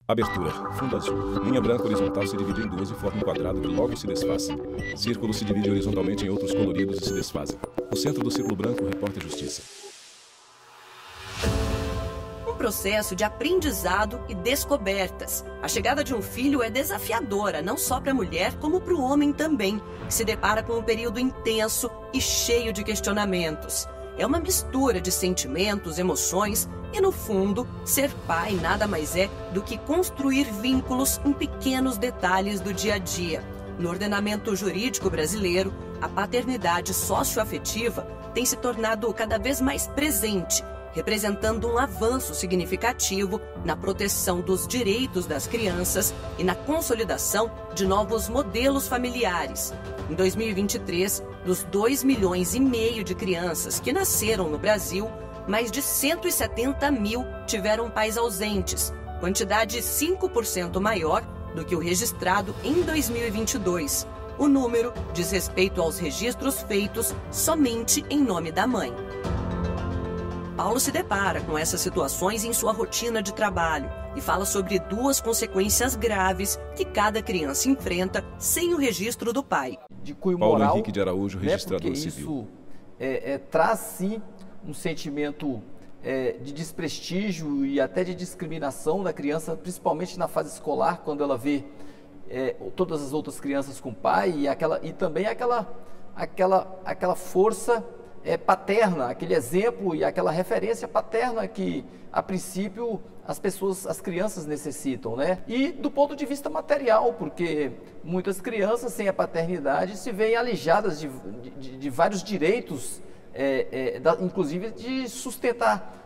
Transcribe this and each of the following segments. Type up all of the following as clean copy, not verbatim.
Abertura. Fundo azul. Linha branca horizontal se divide em duas e forma um quadrado que logo se desfaz. Círculo se divide horizontalmente em outros coloridos e se desfazem. No centro do círculo branco reporta justiça. Um processo de aprendizado e descobertas. A chegada de um filho é desafiadora, não só para a mulher, como para o homem também, que se depara com um período intenso e cheio de questionamentos. É uma mistura de sentimentos, emoções e, no fundo, ser pai nada mais é do que construir vínculos em pequenos detalhes do dia a dia. No ordenamento jurídico brasileiro, a paternidade socioafetiva tem se tornado cada vez mais presente, representando um avanço significativo na proteção dos direitos das crianças e na consolidação de novos modelos familiares. Em 2023, dos 2,5 milhões de crianças que nasceram no Brasil, mais de 170 mil tiveram pais ausentes, quantidade 5% maior do que o registrado em 2022. O número diz respeito aos registros feitos somente em nome da mãe. Paulo se depara com essas situações em sua rotina de trabalho e fala sobre duas consequências graves que cada criança enfrenta sem o registro do pai. De cunho Paulo moral, Henrique de Araújo, registrador porque civil. Isso traz sim um sentimento de desprestígio e até de discriminação da criança, principalmente na fase escolar, quando ela vê todas as outras crianças com pai e também aquela força paterna, aquele exemplo e aquela referência paterna que, a princípio, as crianças necessitam, né? E do ponto de vista material, porque muitas crianças sem a paternidade se veem alijadas de vários direitos, inclusive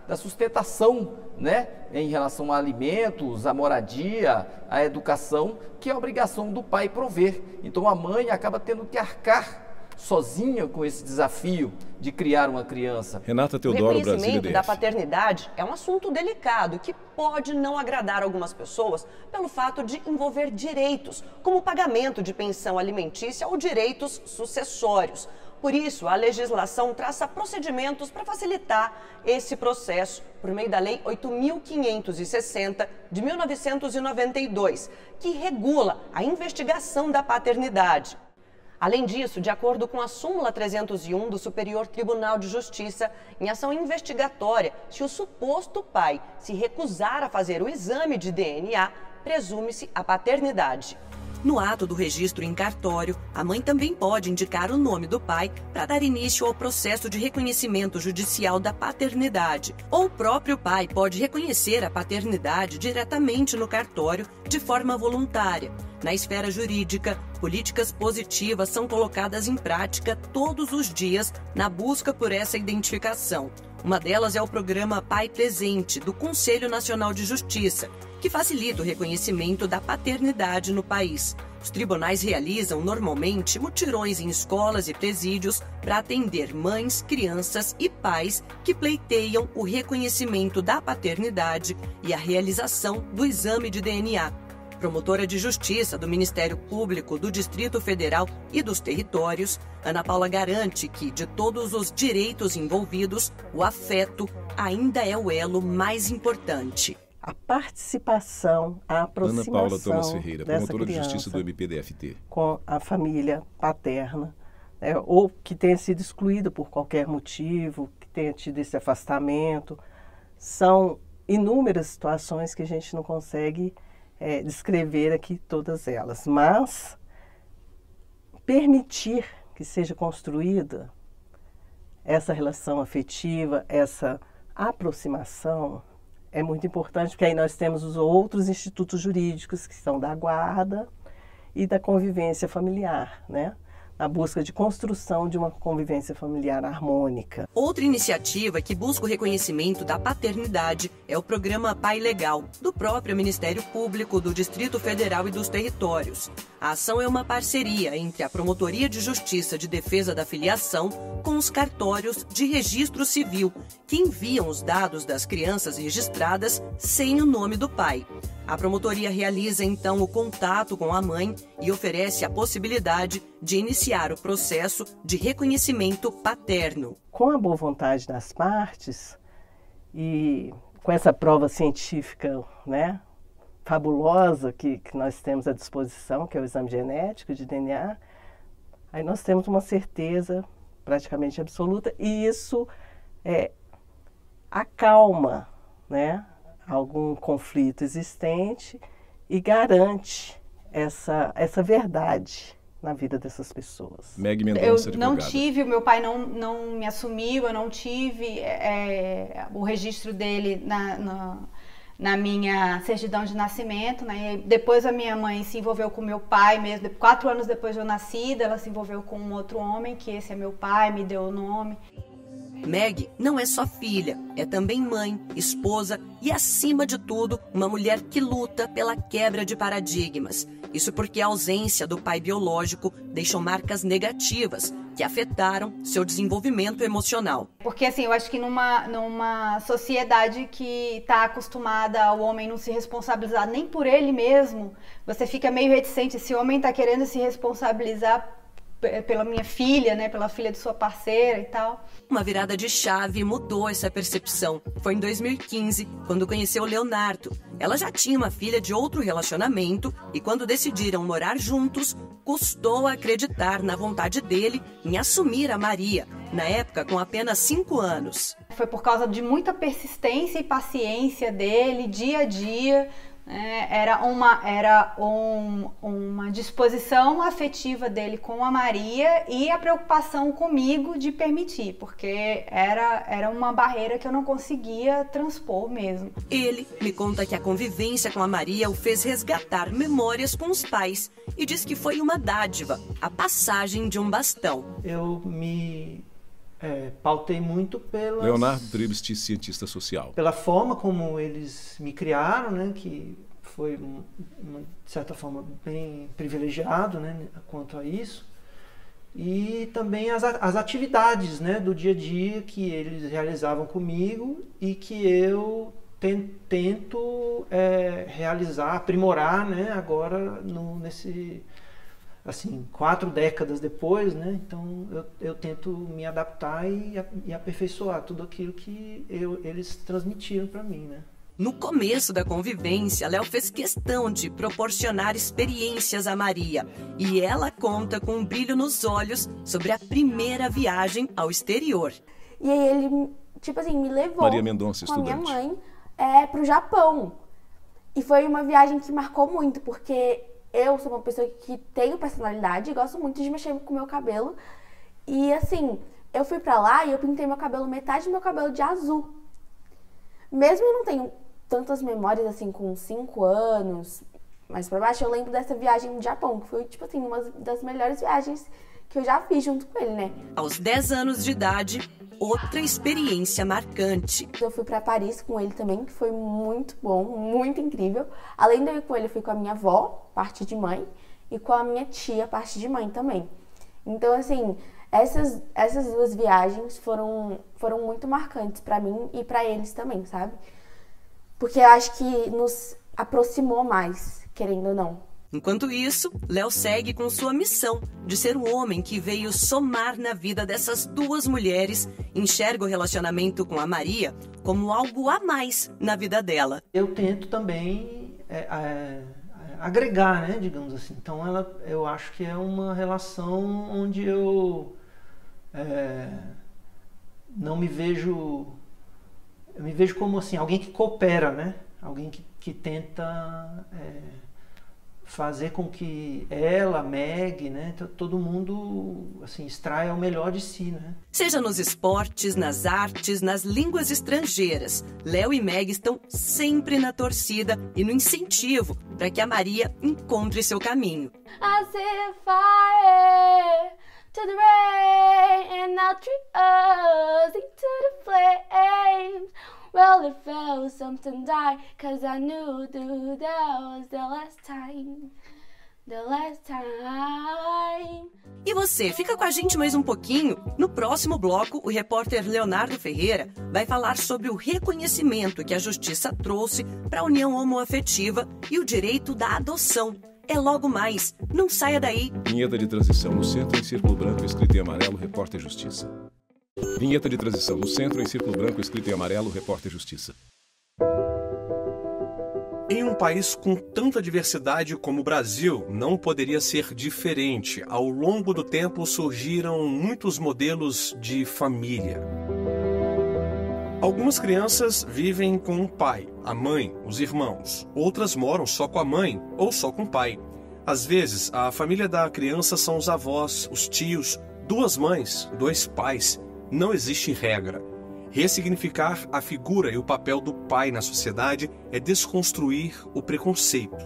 da sustentação, né? Em relação a alimentos, a moradia, a educação, que é a obrigação do pai prover. Então a mãe acaba tendo que arcar sozinha com esse desafio de criar uma criança. Renata O Teodoro, Brasília, reconhecimento da DF. paternidade é um assunto delicado que pode não agradar algumas pessoas pelo fato de envolver direitos, como o pagamento de pensão alimentícia ou direitos sucessórios. Por isso, a legislação traça procedimentos para facilitar esse processo por meio da Lei 8.560 de 1992, que regula a investigação da paternidade. Além disso, de acordo com a súmula 301 do Superior Tribunal de Justiça, em ação investigatória, se o suposto pai se recusar a fazer o exame de DNA, presume-se a paternidade. No ato do registro em cartório, a mãe também pode indicar o nome do pai para dar início ao processo de reconhecimento judicial da paternidade. Ou o próprio pai pode reconhecer a paternidade diretamente no cartório de forma voluntária. Na esfera jurídica, políticas positivas são colocadas em prática todos os dias na busca por essa identificação. Uma delas é o programa Pai Presente, do Conselho Nacional de Justiça, que facilita o reconhecimento da paternidade no país. Os tribunais realizam normalmente mutirões em escolas e presídios para atender mães, crianças e pais que pleiteiam o reconhecimento da paternidade e a realização do exame de DNA. Promotora de Justiça do Ministério Público do Distrito Federal e dos Territórios, Ana Paula garante que, de todos os direitos envolvidos, o afeto ainda é o elo mais importante. A participação, a aproximação Ana Paula Thomas Ferreira, dessa promotora de criança Justiça do MPDFT. com a família paterna, ou que tenha sido excluída por qualquer motivo, que tenha tido esse afastamento. São inúmeras situações que a gente não consegue descrever aqui todas elas, mas permitir que seja construída essa relação afetiva, essa aproximação é muito importante, porque aí nós temos os outros institutos jurídicos que são da guarda e da convivência familiar, né? Na busca de construção de uma convivência familiar harmônica. Outra iniciativa que busca o reconhecimento da paternidade é o programa Pai Legal, do próprio Ministério Público do Distrito Federal e dos Territórios. A ação é uma parceria entre a Promotoria de Justiça de Defesa da Filiação com os cartórios de registro civil, que enviam os dados das crianças registradas sem o nome do pai. A promotoria realiza, então, o contato com a mãe e oferece a possibilidade de iniciar o processo de reconhecimento paterno. Com a boa vontade das partes e com essa prova científica, né, fabulosa que nós temos à disposição, que é o exame genético de DNA, aí nós temos uma certeza praticamente absoluta e isso acalma, né, algum conflito existente e garante essa verdade na vida dessas pessoas. Meg Mendonça, eu não advogada. tive, o meu pai não me assumiu, eu não tive o registro dele na minha certidão de nascimento, né? E depois a minha mãe se envolveu com meu pai mesmo, 4 anos depois de eu nascida, ela se envolveu com um outro homem, que esse é meu pai, me deu o nome. Meg não é só filha, é também mãe, esposa e, acima de tudo, uma mulher que luta pela quebra de paradigmas. Isso porque a ausência do pai biológico deixou marcas negativas que afetaram seu desenvolvimento emocional. Porque assim, eu acho que numa sociedade que está acostumada ao homem não se responsabilizar nem por ele mesmo, você fica meio reticente. Esse homem está querendo se responsabilizar pela minha filha, né, pela filha de sua parceira e tal. Uma virada de chave mudou essa percepção. Foi em 2015, quando conheceu o Leonardo. Ela já tinha uma filha de outro relacionamento e quando decidiram morar juntos, custou acreditar na vontade dele em assumir a Maria, na época com apenas 5 anos. Foi por causa de muita persistência e paciência dele, dia a dia. Era uma disposição afetiva dele com a Maria e a preocupação comigo de permitir, porque era uma barreira que eu não conseguia transpor mesmo. Ele me conta que a convivência com a Maria o fez resgatar memórias com os pais e diz que foi uma dádiva, a passagem de um bastão. Eu me pautei muito Leonardo Tribst, cientista social. pela forma como eles me criaram, né, que foi, de certa forma, bem privilegiado, né, quanto a isso. E também as atividades, né, do dia a dia que eles realizavam comigo e que eu tento realizar, aprimorar, né, agora nesse... assim, 4 décadas depois, né? Então eu tento me adaptar e aperfeiçoar tudo aquilo que eles transmitiram para mim, né? No começo da convivência, Léo fez questão de proporcionar experiências a Maria e ela conta com um brilho nos olhos sobre a primeira viagem ao exterior. E aí ele, tipo assim, me levou Maria Mendonça, com a minha estudante. mãe pro Japão. E foi uma viagem que marcou muito, porque eu sou uma pessoa que tenho personalidade e gosto muito de mexer com o meu cabelo. E assim, eu fui pra lá e eu pintei meu cabelo, metade do meu cabelo de azul. Mesmo eu não tenho tantas memórias assim com 5 anos, mais pra baixo, eu lembro dessa viagem no Japão, que foi tipo assim, uma das melhores viagens que eu já fiz junto com ele, né? Aos 10 anos de idade, outra experiência marcante. Eu fui pra Paris com ele também, que foi muito bom, muito incrível. Além de eu ir com ele, eu fui com a minha avó, parte de mãe, e com a minha tia, parte de mãe também. Então, assim, essas 2 viagens foram muito marcantes pra mim e pra eles também, sabe? Porque eu acho que nos aproximou mais, querendo ou não. Enquanto isso, Léo segue com sua missão de ser o homem que veio somar na vida dessas 2 mulheres, enxerga o relacionamento com a Maria como algo a mais na vida dela. Eu tento também agregar, né, digamos assim. Então eu acho que é uma relação onde eu não me vejo... Eu me vejo como assim, alguém que coopera, né? Alguém que tenta fazer com que ela, Meg, né, todo mundo assim, extraia o melhor de si, né? Seja nos esportes, nas artes, nas línguas estrangeiras, Léo e Meg estão sempre na torcida e no incentivo para que a Maria encontre seu caminho. I set fire to the rain and I'll treat us into the flames. Well, it felt something die, cause I knew that was the last time. The last time. E você, fica com a gente mais um pouquinho. No próximo bloco, o repórter Leonardo Ferreira vai falar sobre o reconhecimento que a justiça trouxe para a união homoafetiva e o direito da adoção. É logo mais. Não saia daí. Vinheta de transição no centro em círculo branco escrito em amarelo, repórter Justiça. Vinheta de transição no centro em círculo branco escrito em amarelo, repórter Justiça. Em um país com tanta diversidade como o Brasil, não poderia ser diferente. Ao longo do tempo surgiram muitos modelos de família. Algumas crianças vivem com o pai, a mãe, os irmãos. Outras moram só com a mãe ou só com o pai. Às vezes, a família da criança são os avós, os tios, 2 mães, 2 pais. Não existe regra. Ressignificar a figura e o papel do pai na sociedade é desconstruir o preconceito.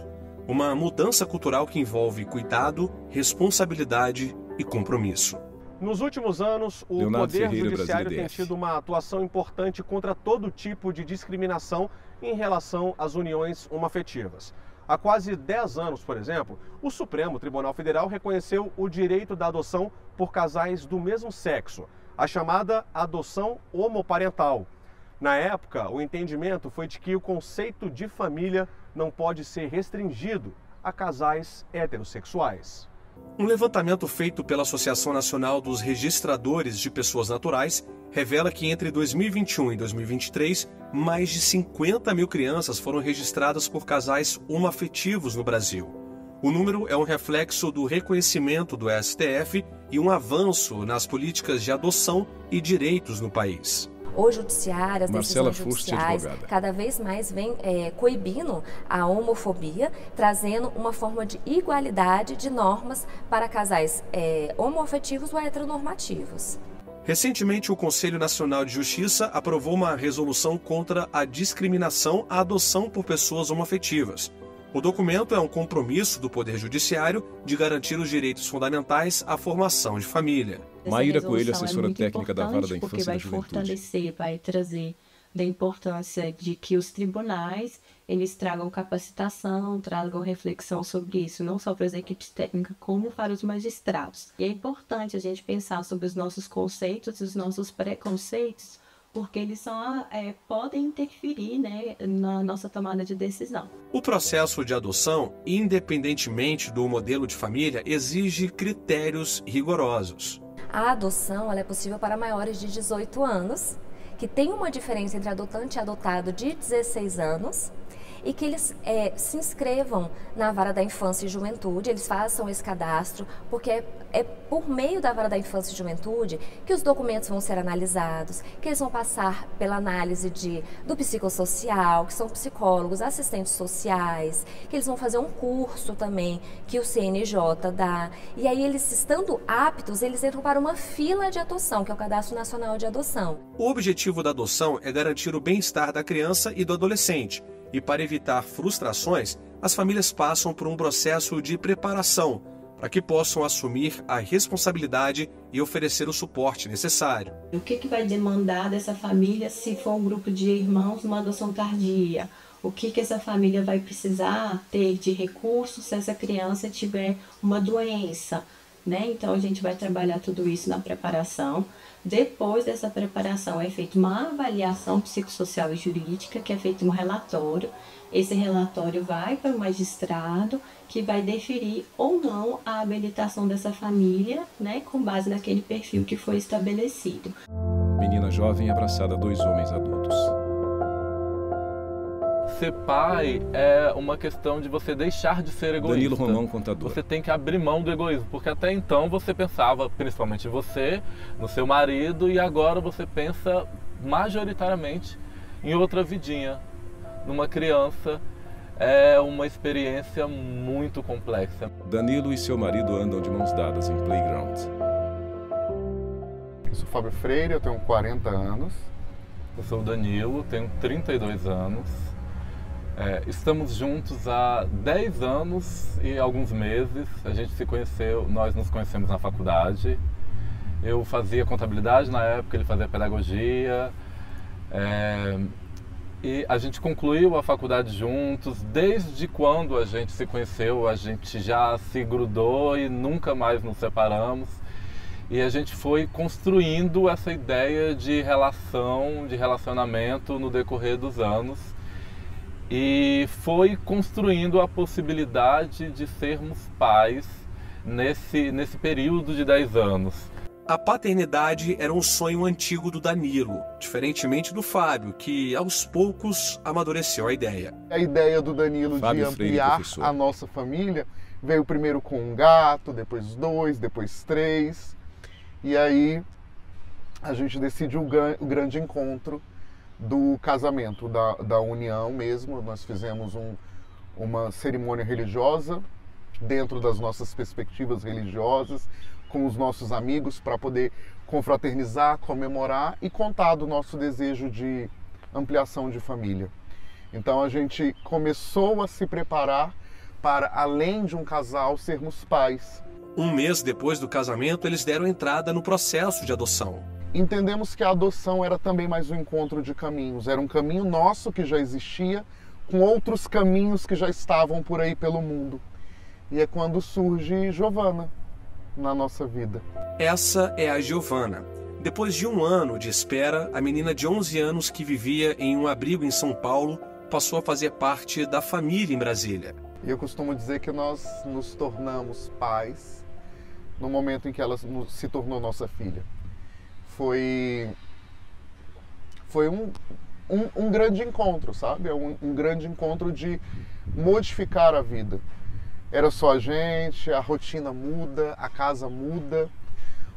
Uma mudança cultural que envolve cuidado, responsabilidade e compromisso. Nos últimos anos, o Leonardo Poder Ferreira, Judiciário Brasília, tem DF. tido uma atuação importante contra todo tipo de discriminação em relação às uniões homoafetivas. Há quase 10 anos, por exemplo, o Supremo Tribunal Federal reconheceu o direito da adoção por casais do mesmo sexo, a chamada adoção homoparental. Na época, o entendimento foi de que o conceito de família não pode ser restringido a casais heterossexuais. Um levantamento feito pela Associação Nacional dos Registradores de Pessoas Naturais revela que entre 2021 e 2023, mais de 50 mil crianças foram registradas por casais homoafetivos no Brasil. O número é um reflexo do reconhecimento do STF e um avanço nas políticas de adoção e direitos no país. O judiciário, as Marcela decisões Furst, judiciais, advogada. cada vez mais vem coibindo a homofobia, trazendo uma forma de igualdade de normas para casais homoafetivos ou heteronormativos. Recentemente, o Conselho Nacional de Justiça aprovou uma resolução contra a discriminação à adoção por pessoas homoafetivas. O documento é um compromisso do Poder Judiciário de garantir os direitos fundamentais à formação de família. Maíra Essa Coelho, resolução assessora muito técnica da Vara da importante, Infância porque e da vai Juventude. fortalecer, vai trazer da importância de que os tribunais eles tragam capacitação, tragam reflexão sobre isso, não só para as equipes técnicas, como para os magistrados. E é importante a gente pensar sobre os nossos conceitos e os nossos preconceitos, porque eles podem interferir, né, na nossa tomada de decisão. O processo de adoção, independentemente do modelo de família, exige critérios rigorosos. A adoção ela é possível para maiores de 18 anos, que tem uma diferença entre adotante e adotado de 16 anos, e que eles se inscrevam na Vara da Infância e Juventude, eles façam esse cadastro, porque é por meio da Vara da Infância e Juventude que os documentos vão ser analisados, que eles vão passar pela análise do psicossocial, que são psicólogos, assistentes sociais, que eles vão fazer um curso também que o CNJ dá, e aí eles estando aptos, eles entram para uma fila de adoção, que é o Cadastro Nacional de Adoção. O objetivo da adoção é garantir o bem-estar da criança e do adolescente. E para evitar frustrações, as famílias passam por um processo de preparação para que possam assumir a responsabilidade e oferecer o suporte necessário. O que vai demandar dessa família se for um grupo de irmãos numa adoção tardia? O que essa família vai precisar ter de recursos se essa criança tiver uma doença, né? Então a gente vai trabalhar tudo isso na preparação. Depois dessa preparação é feita uma avaliação psicossocial e jurídica, que é feito um relatório. Esse relatório vai para o magistrado, que vai deferir ou não a habilitação dessa família, né, com base naquele perfil que foi estabelecido. Menina jovem abraçada a 2 homens adultos. Ser pai é uma questão de você deixar de ser egoísta. Danilo Romão, contador. Você tem que abrir mão do egoísmo, porque até então você pensava principalmente em você, no seu marido, e agora você pensa majoritariamente em outra vidinha, numa criança. É uma experiência muito complexa. Danilo e seu marido andam de mãos dadas em playground. Eu sou Fábio Freire, eu tenho 40 anos. Eu sou o Danilo, tenho 32 anos. Estamos juntos há 10 anos e alguns meses. A gente se conheceu, nós nos conhecemos na faculdade. Eu fazia contabilidade na época, ele fazia pedagogia. E a gente concluiu a faculdade juntos. Desde quando a gente se conheceu, a gente já se grudou e nunca mais nos separamos. E a gente foi construindo essa ideia de relação, de relacionamento no decorrer dos anos. E foi construindo a possibilidade de sermos pais nesse período de 10 anos. A paternidade era um sonho antigo do Danilo, diferentemente do Fábio, que aos poucos amadureceu a ideia. A ideia do Danilo Fábio de Freire, ampliar professor. a nossa família veio primeiro com um gato, depois 2, depois 3. E aí a gente decide o grande encontro do casamento, da união mesmo. Nós fizemos uma cerimônia religiosa dentro das nossas perspectivas religiosas, com os nossos amigos, para poder confraternizar, comemorar e contar do nosso desejo de ampliação de família. Então a gente começou a se preparar para, além de um casal, sermos pais. Um mês depois do casamento, eles deram entrada no processo de adoção. Entendemos que a adoção era também mais um encontro de caminhos. Era um caminho nosso que já existia, com outros caminhos que já estavam por aí pelo mundo. E é quando surge Giovana na nossa vida. Essa é a Giovana. Depois de 1 ano de espera, a menina de 11 anos que vivia em um abrigo em São Paulo passou a fazer parte da família em Brasília. E eu costumo dizer que nós nos tornamos pais no momento em que ela se tornou nossa filha. Foi um grande encontro, sabe? É um grande encontro de modificar a vida. Era só a gente, a rotina muda, a casa muda,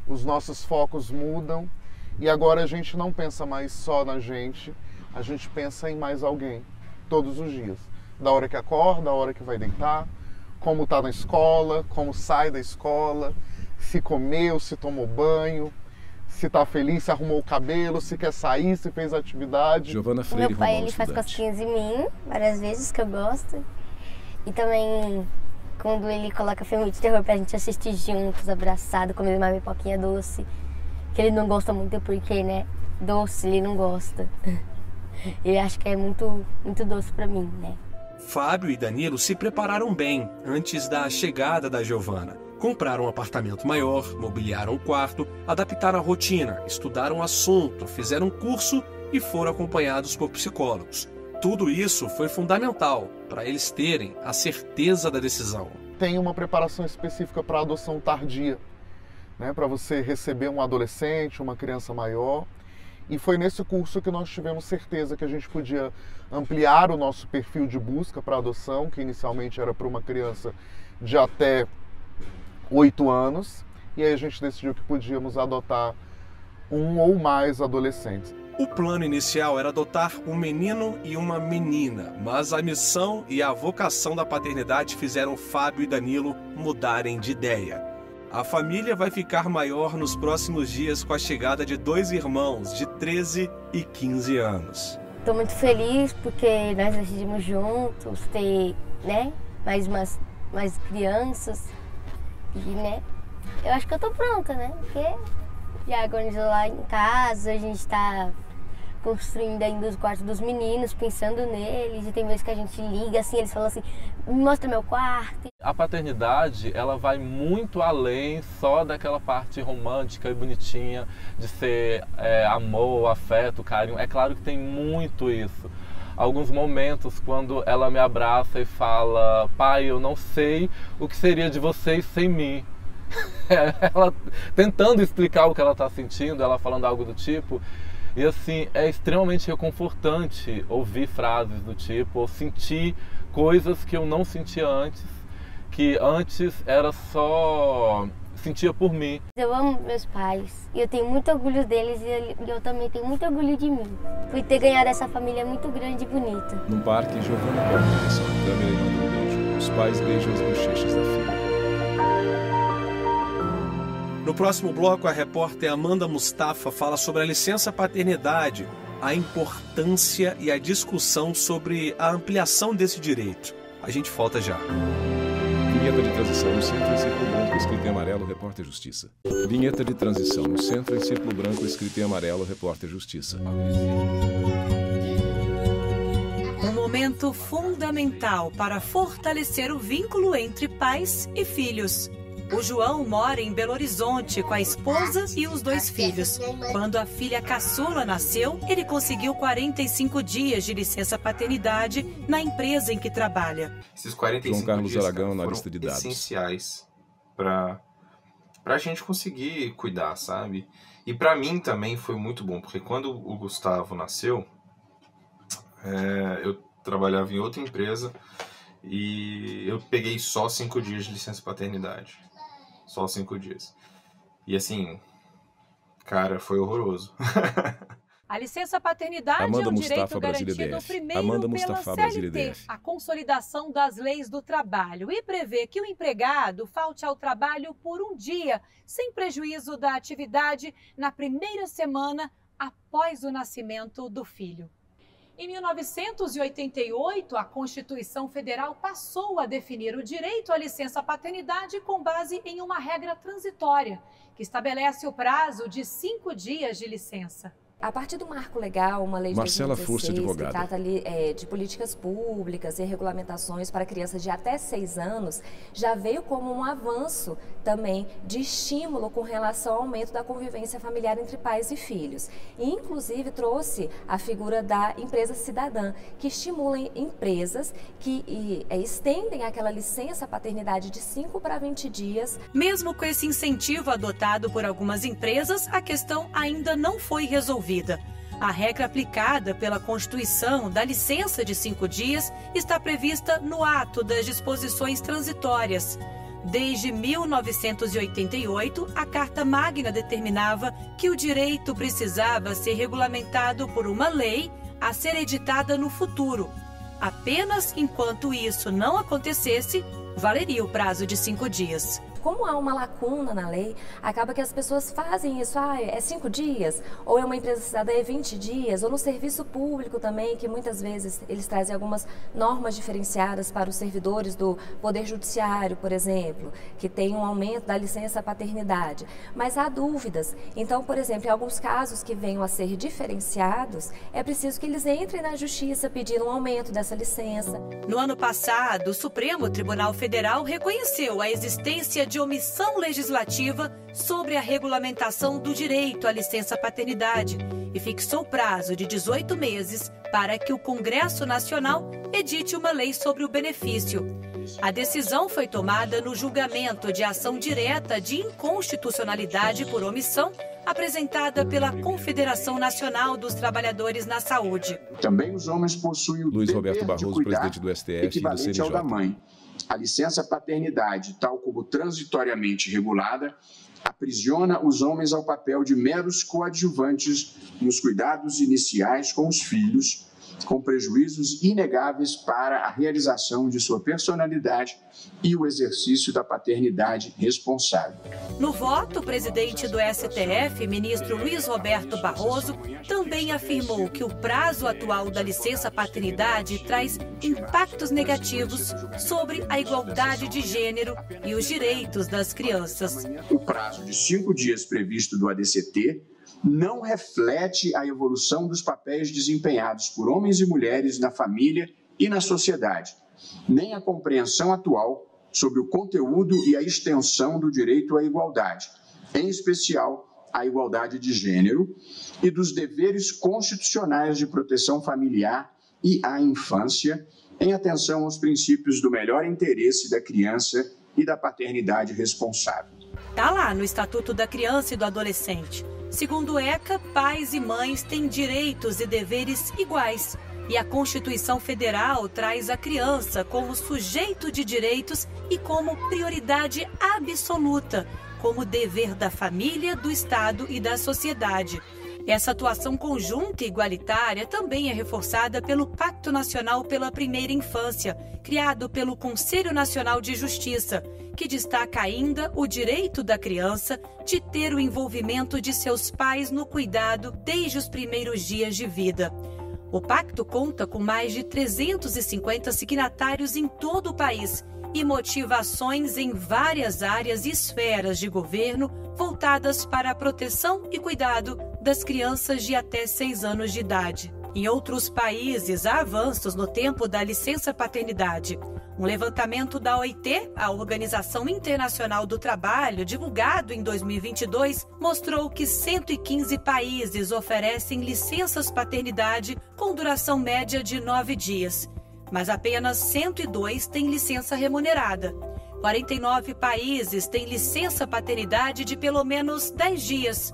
os nossos focos mudam e agora a gente não pensa mais só na gente, a gente pensa em mais alguém, todos os dias. Da hora que acorda, da hora que vai deitar, como está na escola, como sai da escola, se comeu, se tomou banho, se está feliz, se arrumou o cabelo, se quer sair, se fez atividade. Giovana Freire, meu pai, Romão, ele faz estudante. cosquinhas em mim, várias vezes, que eu gosto. E também, quando ele coloca filme de terror pra gente assistir juntos, abraçado, comendo uma pipoquinha doce. Que ele não gosta muito porque, né, doce ele não gosta. Ele acha que é muito doce pra mim, né. Fábio e Danilo se prepararam bem antes da chegada da Giovana. Compraram um apartamento maior, mobiliaram o quarto, adaptaram a rotina, estudaram o assunto, fizeram um curso e foram acompanhados por psicólogos. Tudo isso foi fundamental para eles terem a certeza da decisão. Tem uma preparação específica para a adoção tardia, né, para você receber um adolescente, uma criança maior. E foi nesse curso que nós tivemos certeza que a gente podia ampliar o nosso perfil de busca para adoção, que inicialmente era para uma criança de até 8 anos. E aí a gente decidiu que podíamos adotar um ou mais adolescentes. O plano inicial era adotar um menino e uma menina, mas a missão e a vocação da paternidade fizeram Fábio e Danilo mudarem de ideia. A família vai ficar maior nos próximos dias com a chegada de 2 irmãos de 13 e 15 anos. Estou muito feliz porque nós decidimos juntos ter, né, mais crianças. E, né, eu acho que eu tô pronta, né, porque já organizou lá em casa, a gente está construindo ainda os quartos dos meninos, pensando neles, e tem vezes que a gente liga assim, eles falam assim, me mostra meu quarto. A paternidade, ela vai muito além só daquela parte romântica e bonitinha de ser amor, afeto, carinho. É claro que tem muito isso. Alguns momentos quando ela me abraça e fala, pai, eu não sei o que seria de vocês sem mim. Ela tentando explicar o que ela está sentindo, ela falando algo do tipo. E assim, é extremamente reconfortante ouvir frases do tipo, ou sentir coisas que eu não sentia antes, que antes era só sentia por mim. Eu amo meus pais e eu tenho muito orgulho deles e eu também tenho muito orgulho de mim. Por ter ganhado essa família muito grande e bonita. Num parque, Giovana corta em direção à câmera e manda um beijo. Os pais beijam as bochechas da filha. No próximo bloco, a repórter Amanda Mustafa fala sobre a licença paternidade, a importância e a discussão sobre a ampliação desse direito. A gente volta já. Vinheta de transição no centro em círculo branco escrito em amarelo, repórter Justiça. Vinheta de transição no centro em círculo branco escrito em amarelo, repórter Justiça. Um momento fundamental para fortalecer o vínculo entre pais e filhos. O João mora em Belo Horizonte com a esposa e os 2 filhos. Quando a filha caçula nasceu, ele conseguiu 45 dias de licença paternidade na empresa em que trabalha. Esses 45 João Carlos dias, Aragão cara, na foram lista de dados. essenciais para pra gente conseguir cuidar, sabe? E pra mim também foi muito bom, porque quando o Gustavo nasceu, eu trabalhava em outra empresa e eu peguei só 5 dias de licença paternidade. Só 5 dias. E assim, cara, foi horroroso. A licença paternidade Amanda é um direito Mustafa, garantido Brasília primeiro Amanda pela Mustafa, Brasília CLT, DF. a consolidação das leis do trabalho, e prevê que o empregado falte ao trabalho por um dia, sem prejuízo da atividade, na primeira semana após o nascimento do filho. Em 1988, a Constituição Federal passou a definir o direito à licença paternidade com base em uma regra transitória, que estabelece o prazo de 5 dias de licença. A partir do marco legal, uma lei de Marcela 2016, Furst, advogada. que trata ali de políticas públicas e regulamentações para crianças de até 6 anos, já veio como um avanço também de estímulo com relação ao aumento da convivência familiar entre pais e filhos. E, inclusive, trouxe a figura da empresa cidadã, que estimula empresas que estendem aquela licença paternidade de 5 para 20 dias. Mesmo com esse incentivo adotado por algumas empresas, a questão ainda não foi resolvida. A regra aplicada pela Constituição da licença de 5 dias está prevista no ato das disposições transitórias. Desde 1988, a Carta Magna determinava que o direito precisava ser regulamentado por uma lei a ser editada no futuro. Apenas enquanto isso não acontecesse, valeria o prazo de 5 dias. Como há uma lacuna na lei, acaba que as pessoas fazem isso, é 5 dias, ou é uma empresa cidadã é 20 dias, ou no serviço público também, que muitas vezes eles trazem algumas normas diferenciadas para os servidores do Poder Judiciário, por exemplo, que tem um aumento da licença paternidade. Mas há dúvidas. Então, por exemplo, em alguns casos que venham a ser diferenciados, é preciso que eles entrem na Justiça pedindo um aumento dessa licença. No ano passado, o Supremo Tribunal Federal reconheceu a existência de omissão legislativa sobre a regulamentação do direito à licença paternidade e fixou prazo de 18 meses para que o Congresso Nacional edite uma lei sobre o benefício. A decisão foi tomada no julgamento de ação direta de inconstitucionalidade por omissão apresentada pela Confederação Nacional dos Trabalhadores na Saúde. Também os homens possuem o Luiz dever Roberto Barroso, de cuidar, presidente do STF e do equivalente CNJ. ao da mãe. A licença paternidade, tal como transitoriamente regulada, aprisiona os homens ao papel de meros coadjuvantes nos cuidados iniciais com os filhos, com prejuízos inegáveis para a realização de sua personalidade e o exercício da paternidade responsável. No voto, o presidente do STF, ministro Luiz Roberto Barroso, também afirmou que o prazo atual da licença paternidade traz impactos negativos sobre a igualdade de gênero e os direitos das crianças. O prazo de 5 dias previsto do ADCT não reflete a evolução dos papéis desempenhados por homens e mulheres na família e na sociedade, nem a compreensão atual sobre o conteúdo e a extensão do direito à igualdade, em especial a igualdade de gênero e dos deveres constitucionais de proteção familiar e à infância, em atenção aos princípios do melhor interesse da criança e da paternidade responsável. Está lá no Estatuto da Criança e do Adolescente. Segundo o ECA, pais e mães têm direitos e deveres iguais. E a Constituição Federal traz a criança como sujeito de direitos e como prioridade absoluta, como dever da família, do Estado e da sociedade. Essa atuação conjunta e igualitária também é reforçada pelo Pacto Nacional pela Primeira Infância, criado pelo Conselho Nacional de Justiça, que destaca ainda o direito da criança de ter o envolvimento de seus pais no cuidado desde os primeiros dias de vida. O pacto conta com mais de 350 signatários em todo o país e motiva ações em várias áreas e esferas de governo voltadas para a proteção e cuidado das crianças de até 6 anos de idade. Em outros países, há avanços no tempo da licença paternidade. Um levantamento da OIT, a Organização Internacional do Trabalho, divulgado em 2022, mostrou que 115 países oferecem licenças paternidade com duração média de 9 dias. mas apenas 102 têm licença remunerada. 49 países têm licença paternidade de pelo menos 10 dias.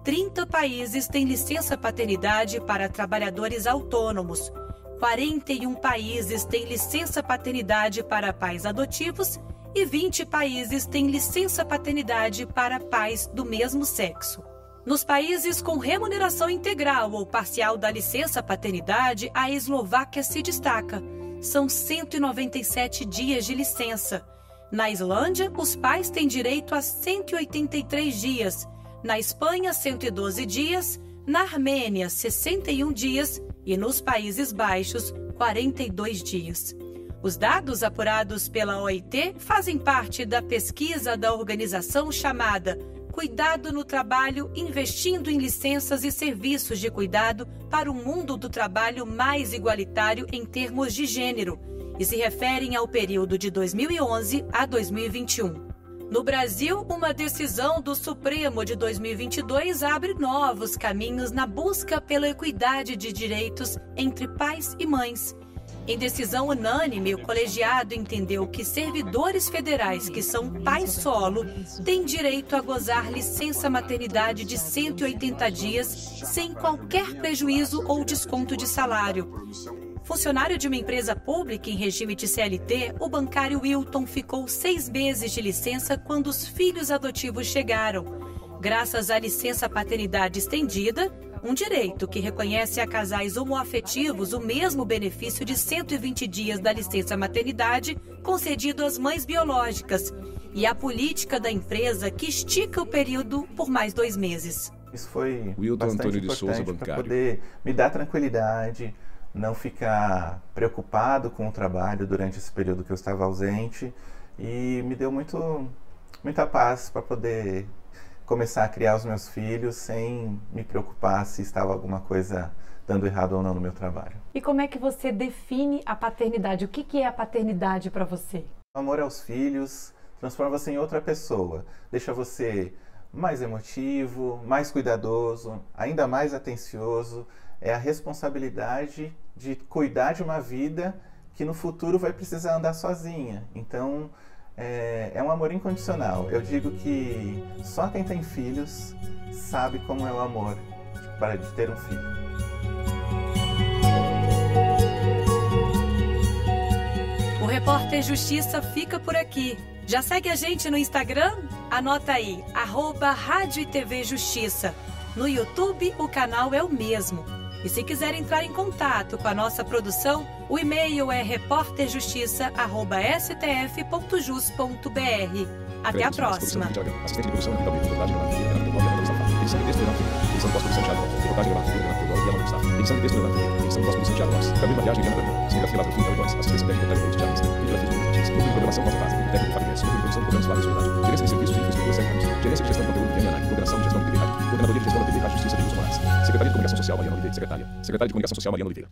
30 países têm licença paternidade para trabalhadores autônomos. 41 países têm licença paternidade para pais adotivos e 20 países têm licença paternidade para pais do mesmo sexo. Nos países com remuneração integral ou parcial da licença paternidade, a Eslováquia se destaca. São 197 dias de licença. Na Islândia, os pais têm direito a 183 dias. Na Espanha, 112 dias. Na Armênia, 61 dias. E nos Países Baixos, 42 dias. Os dados apurados pela OIT fazem parte da pesquisa da organização chamada Cuidado no Trabalho, investindo em licenças e serviços de cuidado para um mundo do trabalho mais igualitário em termos de gênero, e se referem ao período de 2011 a 2021. No Brasil, uma decisão do Supremo de 2022 abre novos caminhos na busca pela equidade de direitos entre pais e mães. Em decisão unânime, o colegiado entendeu que servidores federais que são pais solo têm direito a gozar licença maternidade de 180 dias sem qualquer prejuízo ou desconto de salário. Funcionário de uma empresa pública em regime de CLT, o bancário Wilton ficou 6 meses de licença quando os filhos adotivos chegaram. Graças à licença paternidade estendida, um direito que reconhece a casais homoafetivos o mesmo benefício de 120 dias da licença maternidade concedido às mães biológicas, e a política da empresa que estica o período por mais 2 meses. Isso foi Wilton bastante Antônio de Souza, importante para bancário. poder me dar tranquilidade, não ficar preocupado com o trabalho durante esse período que eu estava ausente, e me deu muita paz para poder começar a criar os meus filhos sem me preocupar se estava alguma coisa dando errado ou não no meu trabalho. E como é que você define a paternidade? O que é a paternidade para você? O amor aos filhos transforma você em outra pessoa, deixa você mais emotivo, mais cuidadoso, ainda mais atencioso. É a responsabilidade de cuidar de uma vida que no futuro vai precisar andar sozinha. Então, é um amor incondicional. Eu digo que só quem tem filhos sabe como é o amor de ter um filho. O Repórter Justiça fica por aqui. Já segue a gente no Instagram? Anota aí, @Rádio e TV Justiça. No YouTube, o canal é o mesmo. E se quiser entrar em contato com a nossa produção, o e-mail é reporterjustiça@stf.jus.br. Até a próxima. Assistente de produção, reportagem gravada, edição de texto, edição de pós-produção, Thiago Lopes, reportagem gravada, edição de texto, edição de pós-produção, Thiago Lopes, cabelo, maquiagem, Diana Branco, cinegrafia, Lázaro Filho, Voz, assistência técnica, Thiago Lopes, Thiago Lopes, videografia, núcleo de programação, Pauta Base, técnico, Fabrício, núcleo de produção, programas, Flávio Soledade, gerência de serviços, infraestrutura, Sérgio Ramos, gerência de gestão de conteúdo, Kenia Nag, coordenação de gestão da TV Rádio, coordenadoria de gestão da TV Rádio Justiça, Denilson Moraes, secretária de comunicação social, Mariana Oliveira, secretária de comunicação social, Mariana Oliveira.